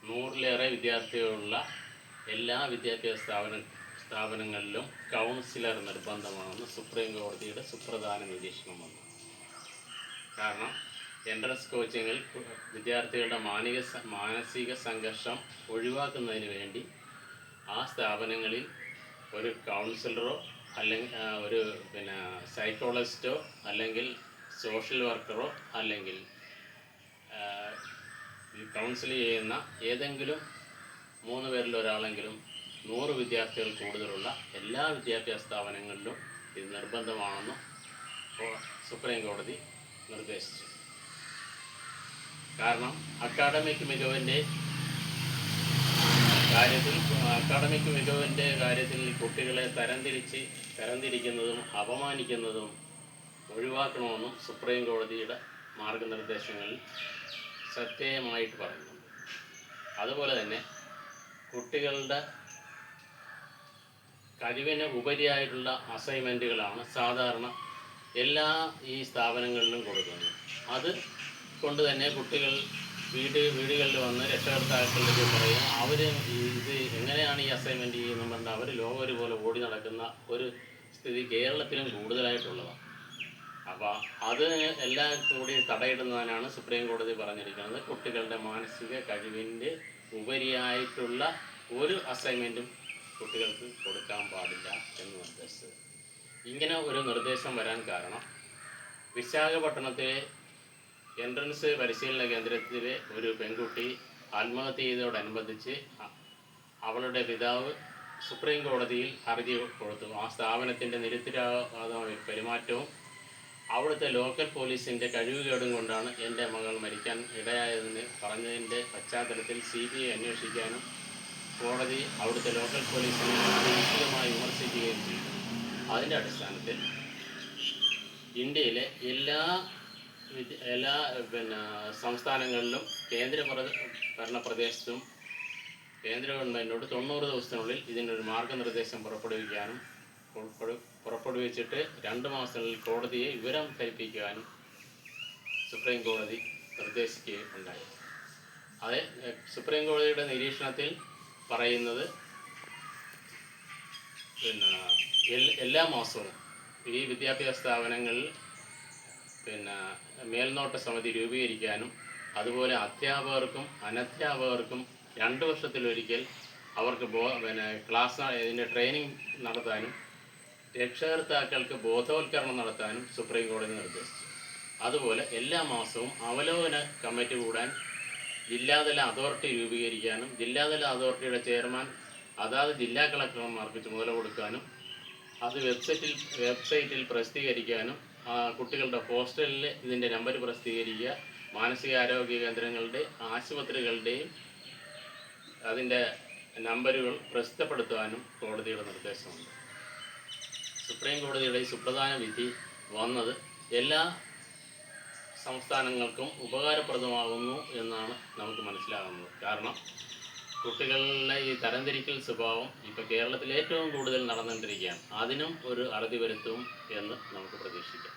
100-ലേറെ വിദ്യാർത്ഥികളുള്ള എല്ലാ വിദ്യാഭ്യാസ സ്ഥാപനങ്ങളിലും കൗൺസിലർ നിർബന്ധമാണെന്ന് സുപ്രീം കോടതിയുടെ സുപ്രധാന നിരീക്ഷണം വന്നു. കാരണം എൻട്രൻസ് കോച്ചിങ്ങിൽ വിദ്യാർത്ഥികളുടെ മാനസിക സംഘർഷം ഒഴിവാക്കുന്നതിന് വേണ്ടി ആ സ്ഥാപനങ്ങളിൽ ഒരു കൗൺസിലറോ അല്ലെങ്കിൽ ഒരു സൈക്കോളജിസ്റ്റോ അല്ലെങ്കിൽ സോഷ്യൽ വർക്കറോ അല്ലെങ്കിൽ കൗൺസിൽ ചെയ്യുന്ന ഏതെങ്കിലും 3 പേരിൽ ഒരാളെങ്കിലും 100 വിദ്യാർത്ഥികൾ കൂടുതലുള്ള എല്ലാ വിദ്യാഭ്യാസ സ്ഥാപനങ്ങളിലും ഇത് നിർബന്ധമാണെന്ന് സുപ്രീം കോടതി നിർദ്ദേശിച്ചു. കാരണം അക്കാഡമിക് മികവിൻ്റെ കാര്യത്തിൽ കുട്ടികളെ തരംതിരിക്കുന്നതും അപമാനിക്കുന്നതും ഒഴിവാക്കണമെന്നും സുപ്രീം കോടതിയുടെ മാർഗനിർദ്ദേശങ്ങളിൽ ശ്രദ്ധേയമായിട്ട് പറയുന്നുണ്ട്. അതുപോലെ തന്നെ കുട്ടികളുടെ കഴിവിന് ഉപരിയായിട്ടുള്ള അസൈൻമെൻറ്റുകളാണ് സാധാരണ എല്ലാ ഈ സ്ഥാപനങ്ങളിലും കൊടുക്കുന്നത്. അത് കൊണ്ട് തന്നെ കുട്ടികൾ വീടുകളിൽ വന്ന് രക്ഷകർത്താക്കളുടെ പറയും, അവർ ഇത് എങ്ങനെയാണ് ഈ അസൈൻമെൻറ്റ് ചെയ്യുന്നത് പറഞ്ഞാൽ അവർ ലോകര് പോലെ ഓടി നടക്കുന്ന ഒരു സ്ഥിതി കേരളത്തിലും കൂടുതലായിട്ടുള്ളതാണ്. അപ്പോൾ അത് എല്ലാം കൂടി തടയിടുന്നതിനാണ് സുപ്രീം കോടതി പറഞ്ഞിരിക്കുന്നത് കുട്ടികളുടെ മാനസിക കഴിവിൻ്റെ ഉപരിയായിട്ടുള്ള ഒരു അസൈൻമെൻറ്റും കുട്ടികൾക്ക് കൊടുക്കാൻ പാടില്ല എന്ന് നിർദ്ദേശിച്ചത്. ഇങ്ങനെ ഒരു നിർദ്ദേശം വരാൻ കാരണം വിശാഖപട്ടണത്തിലെ എൻട്രൻസ് പരിശീലന കേന്ദ്രത്തിലെ ഒരു പെൺകുട്ടി ആത്മഹത്യ ചെയ്തതോടനുബന്ധിച്ച് അവളുടെ പിതാവ് സുപ്രീം കോടതിയിൽ ഹർജി കൊടുത്തു. ആ സ്ഥാപനത്തിൻ്റെ നിരുത്തരവാദമായ പെരുമാറ്റവും അവിടുത്തെ ലോക്കൽ പോലീസിൻ്റെ കഴിവുകേടും കൊണ്ടാണ് എൻ്റെ മകൾ മരിക്കാൻ ഇടയായതെന്ന് പറഞ്ഞതിൻ്റെ പശ്ചാത്തലത്തിൽ CBI അന്വേഷിക്കാനും കോടതി അവിടുത്തെ ലോക്കൽ പോലീസിനെ നിശ്ചിതമായി വിമർശിക്കുകയും ചെയ്തു. അതിൻ്റെ അടിസ്ഥാനത്തിൽ ഇന്ത്യയിലെ എല്ലാ സംസ്ഥാനങ്ങളിലും ഭരണ പ്രദേശത്തും കേന്ദ്ര ഗവൺമെൻറ്റിനോട് 90 ദിവസത്തിനുള്ളിൽ ഇതിനൊരു മാർഗനിർദ്ദേശം പുറപ്പെടുവിച്ചിട്ട് 2 മാസത്തിനുള്ളിൽ കോടതിയെ വിവരം ധരിപ്പിക്കുവാനും സുപ്രീം കോടതി നിർദ്ദേശിക്കുകയുണ്ടായി. അത് സുപ്രീം കോടതിയുടെ നിരീക്ഷണത്തിൽ പറയുന്നത് എല്ലാ മാസവും ഈ വിദ്യാഭ്യാസ സ്ഥാപനങ്ങളിൽ മേൽനോട്ട സമിതി രൂപീകരിക്കാനും അതുപോലെ അധ്യാപകർക്കും അനധ്യാപകർക്കും 2 വർഷത്തിലൊരിക്കൽ അവർക്ക് ഇതിൻ്റെ ട്രെയിനിങ് നടത്താനും രക്ഷകർത്താക്കൾക്ക് ബോധവൽക്കരണം നടത്താനും സുപ്രീം കോടതി നിർദ്ദേശിച്ചു. അതുപോലെ എല്ലാ മാസവും അവലോകന കമ്മിറ്റി കൂടാൻ ജില്ലാതല അതോറിറ്റി രൂപീകരിക്കാനും ജില്ലാതല അതോറിറ്റിയുടെ ചെയർമാൻ അതാത് ജില്ലാ കളക്ടർമാർക്ക് ചുമതല കൊടുക്കാനും അത് വെബ്സൈറ്റിൽ പ്രസിദ്ധീകരിക്കാനും കുട്ടികളുടെ ഹോസ്റ്റലിൽ ഇതിൻ്റെ നമ്പർ പ്രസിദ്ധീകരിക്കുക, മാനസികാരോഗ്യ കേന്ദ്രങ്ങളുടെ ആശുപത്രികളുടെയും അതിൻ്റെ നമ്പറുകൾ പ്രസിദ്ധപ്പെടുത്തുവാനും കോടതിയുടെ നിർദ്ദേശമുണ്ട്. സുപ്രീം കോടതിയുടെ ഈ സുപ്രധാന വിധി വന്നത് എല്ലാ സംസ്ഥാനങ്ങൾക്കും ഉപകാരപ്രദമാകുന്നു എന്നാണ് നമുക്ക് മനസ്സിലാകുന്നത്. കാരണം കുട്ടികളുടെ ഈ തരംതിരിക്കൽ സ്വഭാവം ഇപ്പോൾ കേരളത്തിൽ ഏറ്റവും കൂടുതൽ നടന്നുകൊണ്ടിരിക്കുകയാണ്. അതിനും ഒരു അറുതി വരുത്തും എന്ന് നമുക്ക് പ്രതീക്ഷിക്കാം.